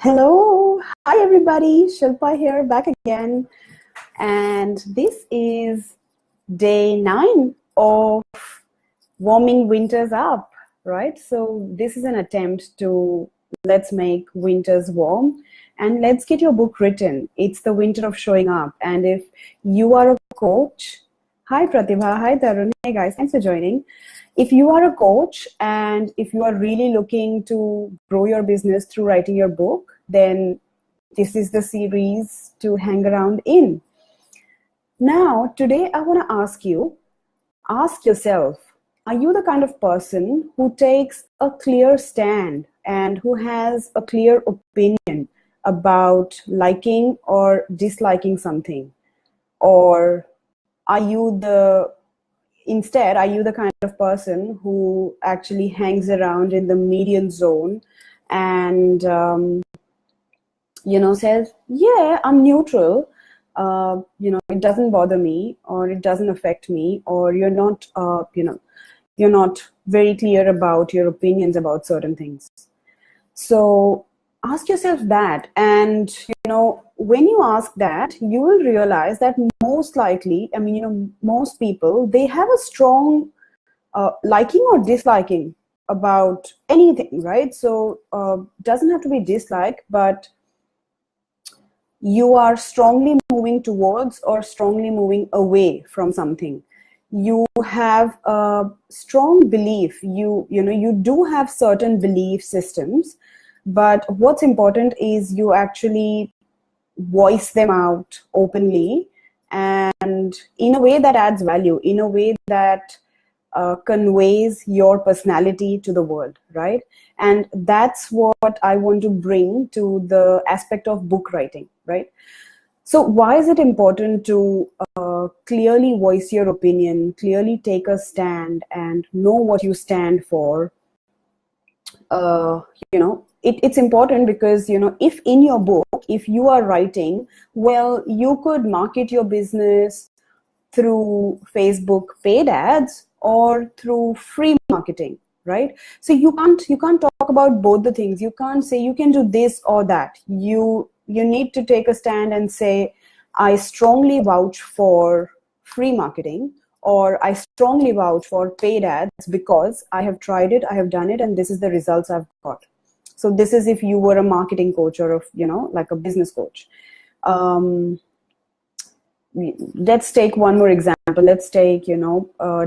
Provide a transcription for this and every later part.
Hello, hi everybody, Shilpa here, back again. And this is day 9 of warming winters up, right? So this is an attempt to let's make winters warm and let's get your book written. It's the winter of showing up. And if you are a coach, hi Pratibha, hi Tarun, hey guys, thanks for joining. If you are a coach and if you are really looking to grow your business through writing your book, then this is the series to hang around in. Now, today I want to ask yourself, are you the kind of person who takes a clear stand and who has a clear opinion about liking or disliking something? Or are you the kind of person who actually hangs around in the median zone and says, yeah, I'm neutral, it doesn't bother me, or it doesn't affect me, or you're not very clear about your opinions about certain things. So ask yourself that, and when you ask that, you will realize that most likely, most people, they have a strong liking or disliking about anything, right? So doesn't have to be dislike, but you are strongly moving towards or strongly moving away from something. You have a strong belief, you do have certain belief systems, but what's important is you actually voice them out openly and in a way that adds value, in a way that conveys your personality to the world, right? And that's what I want to bring to the aspect of book writing, right? So why is it important to clearly voice your opinion, clearly take a stand and know what you stand for? It's important because, if in your book, if you are writing, well, you could market your business through Facebook paid ads or through free marketing, right? So you can't talk about both the things. You can't say you can do this or that. You need to take a stand and say, I strongly vouch for free marketing, or I strongly vouch for paid ads because I have tried it, I have done it, and this is the results I've got. So this is if you were a marketing coach or like a business coach. Let's take one more example. Let's take,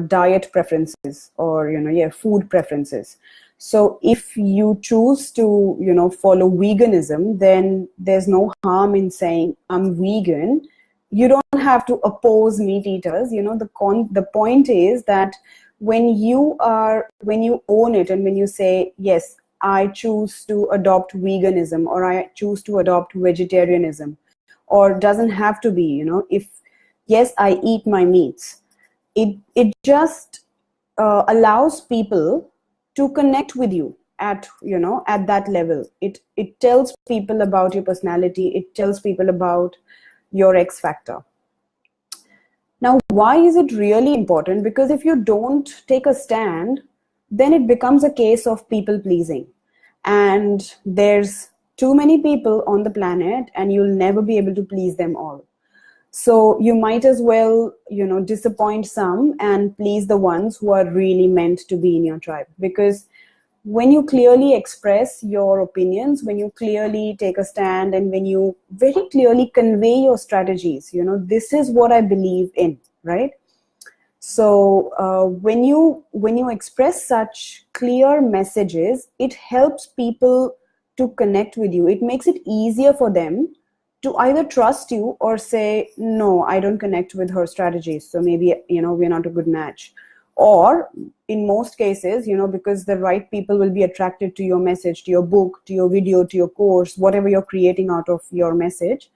diet preferences or, food preferences. So if you choose to, follow veganism, then there's no harm in saying I'm vegan. You don't have to oppose meat eaters. The point is that when you own it and when you say, yes, I choose to adopt veganism or I choose to adopt vegetarianism, or doesn't have to be, if yes, I eat my meats, it just allows people to connect with you at that level. It tells people about your personality. It tells people about your X factor. Now, why is it really important? Because if you don't take a stand, then it becomes a case of people pleasing, and there's too many people on the planet and you'll never be able to please them all. So you might as well, disappoint some and please the ones who are really meant to be in your tribe. Because when you clearly express your opinions, when you clearly take a stand, and when you very clearly convey your strategies, this is what I believe in, right? So when you express such clear messages, it helps people to connect with you. It makes it easier for them to either trust you or say, no, I don't connect with her strategies, so maybe, we're not a good match. Or in most cases, because the right people will be attracted to your message, to your book, to your video, to your course, whatever you're creating out of your message,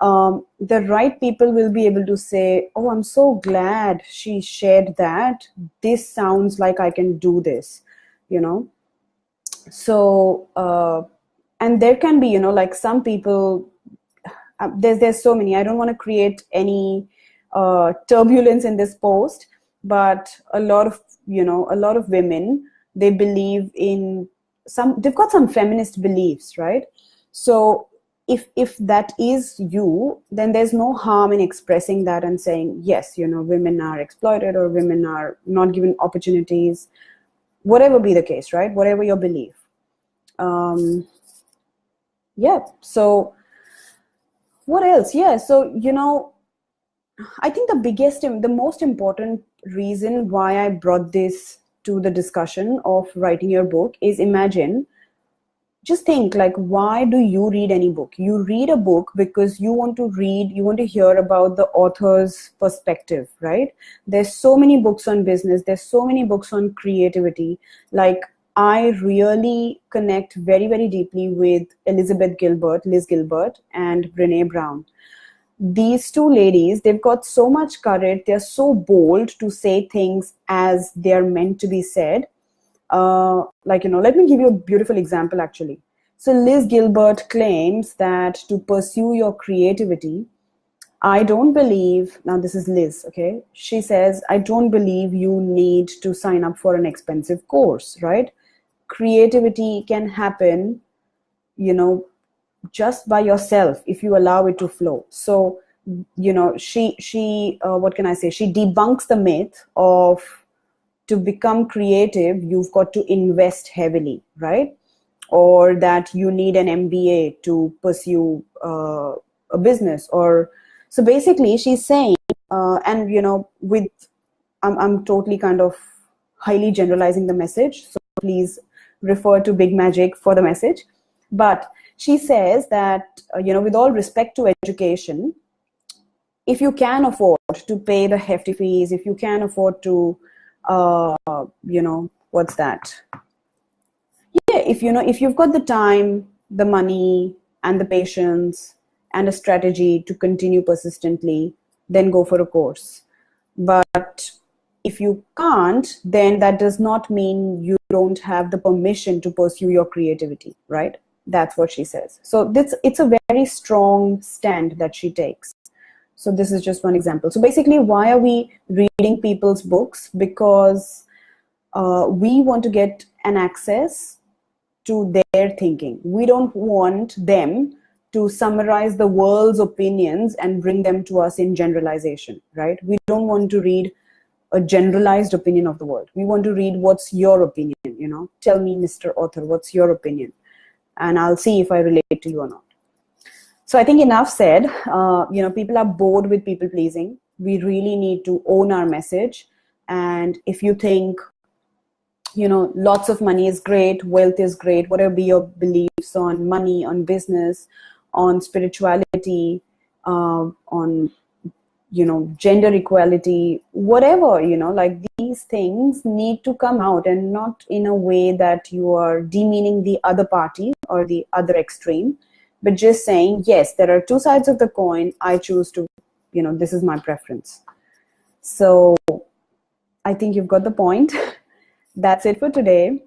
the right people will be able to say, oh, I'm so glad she shared that. This sounds like I can do this, So, and there can be, like some people, there's so many. I don't want to create any turbulence in this post, but a lot of women, they believe in they've got some feminist beliefs, right? So if that is you, then there's no harm in expressing that and saying, yes, women are exploited or women are not given opportunities, whatever be the case, right? Whatever your belief. Yeah. So what else? Yeah. So, I think the most important reason why I brought this to the discussion of writing your book is, imagine, just think, like, why do you read any book? You read a book because you want to hear about the author's perspective, right? There's so many books on business. There's so many books on creativity. Like, I really connect very, very deeply with Liz Gilbert, and Brene Brown. These two ladies, they've got so much courage. They're so bold to say things as they're meant to be said. Let me give you a beautiful example, actually. So Liz Gilbert claims that to pursue your creativity, I don't believe, now this is Liz, okay? She says, I don't believe you need to sign up for an expensive course, right? Creativity can happen, just by yourself if you allow it to flow. So, she what can I say? She debunks the myth of, to become creative, you've got to invest heavily, right? Or that you need an MBA to pursue a business. Or so basically, she's saying, and with I'm totally kind of highly generalizing the message. So please refer to Big Magic for the message. But she says that with all respect to education, if you can afford to pay the hefty fees, if you can afford to what's that? Yeah, if you've got the time, the money, and the patience, and a strategy to continue persistently, then go for a course. But if you can't, then that does not mean you don't have the permission to pursue your creativity, right? That's what she says. So it's a very strong stand that she takes. So this is just one example. So basically, why are we reading people's books? Because we want to get an access to their thinking. We don't want them to summarize the world's opinions and bring them to us in generalization, right? We don't want to read a generalized opinion of the world. We want to read, what's your opinion? Tell me, Mr. Author, what's your opinion? And I'll see if I relate to you or not. So I think enough said. People are bored with people pleasing. We really need to own our message. And if you think, lots of money is great, wealth is great, whatever be your beliefs on money, on business, on spirituality, on, gender equality, whatever, like, these things need to come out, and not in a way that you are demeaning the other party or the other extreme, but just saying, yes, there are two sides of the coin. I choose to, this is my preference. So I think you've got the point. That's it for today.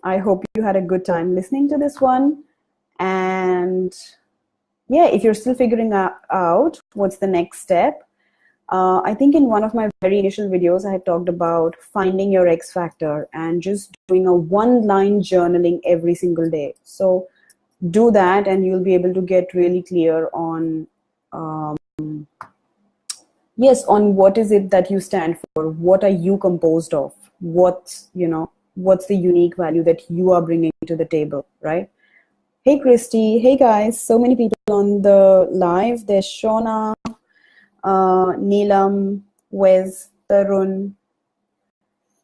I hope you had a good time listening to this one. And yeah, if you're still figuring out what's the next step, I think in one of my very initial videos, I had talked about finding your X factor and just doing a one-line journaling every single day. So do that, and you'll be able to get really clear on, on what is it that you stand for, what are you composed of, what's the unique value that you are bringing to the table, right? Hey, Christy. Hey, guys. So many people on the live. There's Shona, Neelam, Wes, Tarun.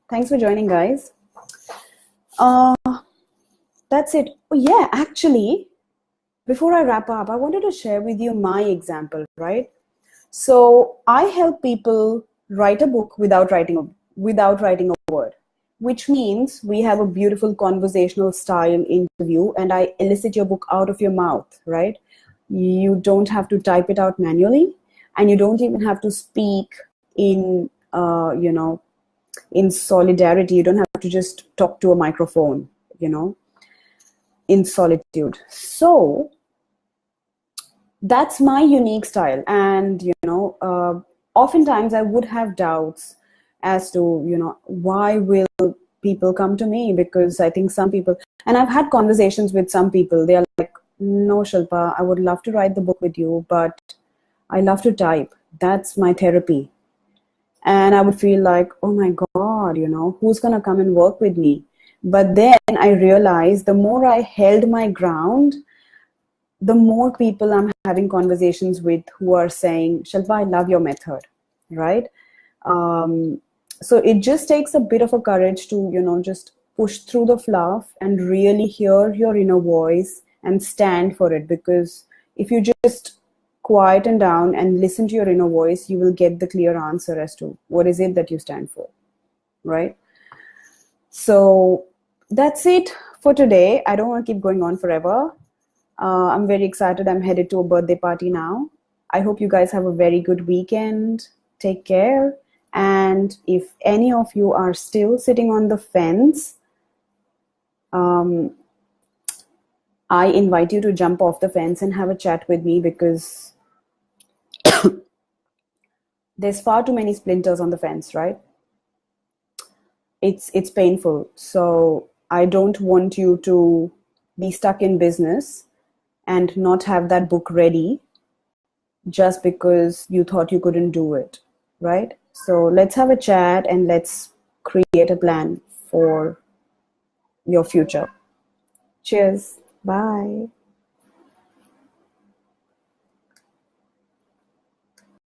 Thanks for joining, guys. That's it. Oh, yeah, actually, before I wrap up, I wanted to share with you my example, right? So I help people write a book without writing a word, which means we have a beautiful conversational style interview, and I elicit your book out of your mouth, right? You don't have to type it out manually, and you don't even have to speak in, in solidarity. You don't have to just talk to a microphone, in solitude. So that's my unique style. And, oftentimes I would have doubts as to, why will people come to me? Because I think some people, and I've had conversations with some people, they're like, No, Shilpa, I would love to write the book with you, but I love to type. That's my therapy. And I would feel like, oh my God, who's going to come and work with me? But then I realized the more I held my ground, the more people I'm having conversations with who are saying, Shilpa, I love your method, right? Um, so it just takes a bit of a courage to, just push through the fluff and really hear your inner voice and stand for it. Because if you just quieten down and listen to your inner voice, you will get the clear answer as to what is it that you stand for, right? So that's it for today. I don't want to keep going on forever. I'm very excited. I'm headed to a birthday party now. I hope you guys have a very good weekend. Take care. And if any of you are still sitting on the fence, I invite you to jump off the fence and have a chat with me, because there's far too many splinters on the fence, right? It's painful. So I don't want you to be stuck in business and not have that book ready just because you thought you couldn't do it, right? So let's have a chat and let's create a plan for your future. Cheers. Bye.